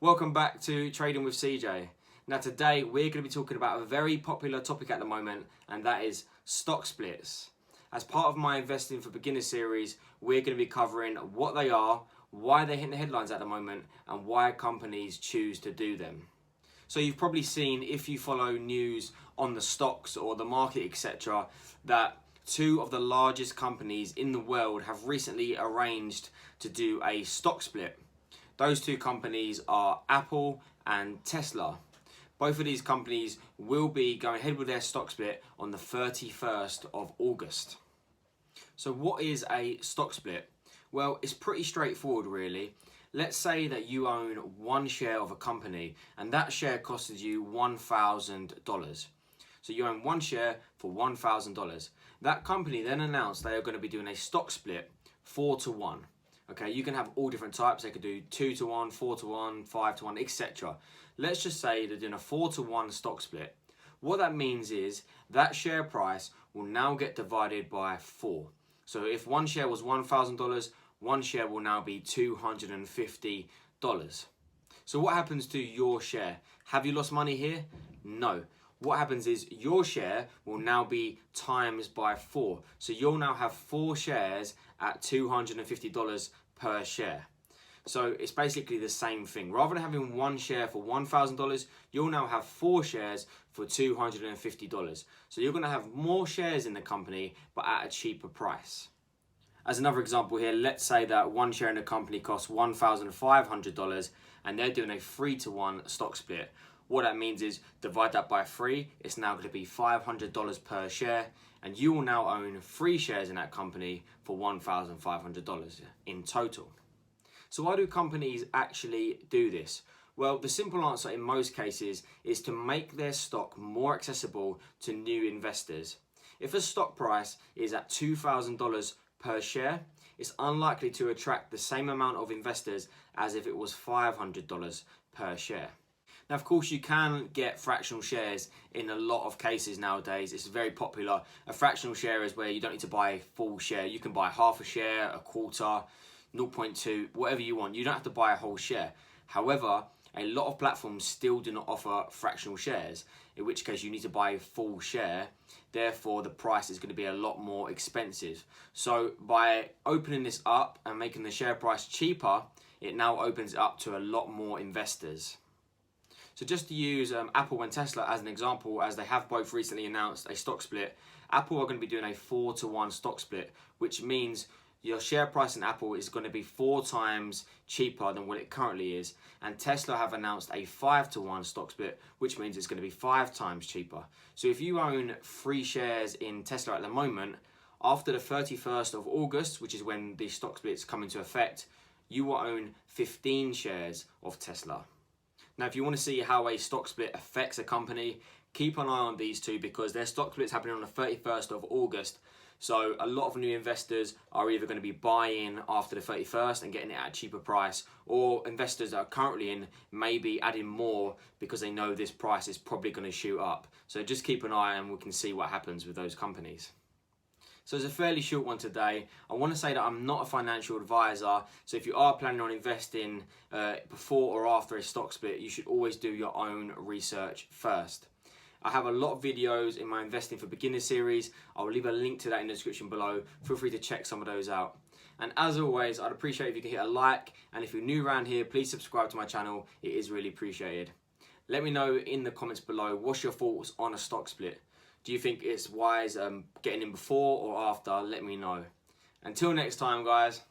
Welcome back to Trading with CJ. Now today we're going to be talking about a very popular topic at the moment, and that is stock splits. As part of my Investing for Beginners series, we're going to be covering what they are, why they're hitting the headlines at the moment, and why companies choose to do them. So you've probably seen, if you follow news on the stocks or the market, etc., that two of the largest companies in the world have recently arranged to do a stock split. Those two companies are Apple and Tesla. Both of these companies will be going ahead with their stock split on the 31st of August. So what is a stock split? Well, it's pretty straightforward really. Let's say that you own one share of a company and that share costed you $1,000. So you own one share for $1,000. That company then announced they are going to be doing a stock split 4-to-1. Okay, you can have all different types. They could do 2-to-1, 4-to-1, 5-to-1, etc. Let's just say they're doing a 4-to-1 stock split. What that means is that share price will now get divided by 4. So if one share was $1,000, one share will now be $250. So what happens to your share? Have you lost money here? No. What happens is your share will now be times by 4. So you'll now have 4 shares at $250 per share. So it's basically the same thing. Rather than having one share for $1,000, you'll now have 4 shares for $250. So you're going to have more shares in the company, but at a cheaper price. As another example here, let's say that one share in the company costs $1,500 and they're doing a 3-to-1 stock split. What that means is divide that by 3, it's now going to be $500 per share, and you will now own 3 shares in that company for $1,500 in total. So why do companies actually do this? Well, the simple answer in most cases is to make their stock more accessible to new investors. If a stock price is at $2,000 per share, it's unlikely to attract the same amount of investors as if it was $500 per share. Now, of course, you can get fractional shares in a lot of cases nowadays. It's very popular. A fractional share is where you don't need to buy a full share. You can buy half a share, a quarter, 0.2, whatever you want. You don't have to buy a whole share. However, a lot of platforms still do not offer fractional shares, in which case you need to buy a full share. Therefore, the price is going to be a lot more expensive. So by opening this up and making the share price cheaper, it now opens it up to a lot more investors. So just to use Apple and Tesla as an example, as they have both recently announced a stock split, Apple are going to be doing a 4-to-1 stock split, which means your share price in Apple is going to be 4 times cheaper than what it currently is. And Tesla have announced a 5-to-1 stock split, which means it's going to be 5 times cheaper. So if you own 3 shares in Tesla at the moment, after the 31st of August, which is when the stock splits come into effect, you will own 15 shares of Tesla. Now, if you want to see how a stock split affects a company, keep an eye on these two because their stock split is happening on the 31st of August. So a lot of new investors are either going to be buying after the 31st and getting it at a cheaper price, or investors that are currently in may be adding more because they know this price is probably going to shoot up. So just keep an eye and we can see what happens with those companies. So it's a fairly short one today. I want to say that I'm not a financial advisor, so if you are planning on investing before or after a stock split, you should always do your own research first. I have a lot of videos in my Investing for Beginners series. I will leave a link to that in the description below. Feel free to check some of those out. And as always, I'd appreciate if you could hit a like, and if you're new around here, please subscribe to my channel. It is really appreciated. Let me know in the comments below, what's your thoughts on a stock split? Do you think it's wise getting in before or after? Let me know. Until next time, guys.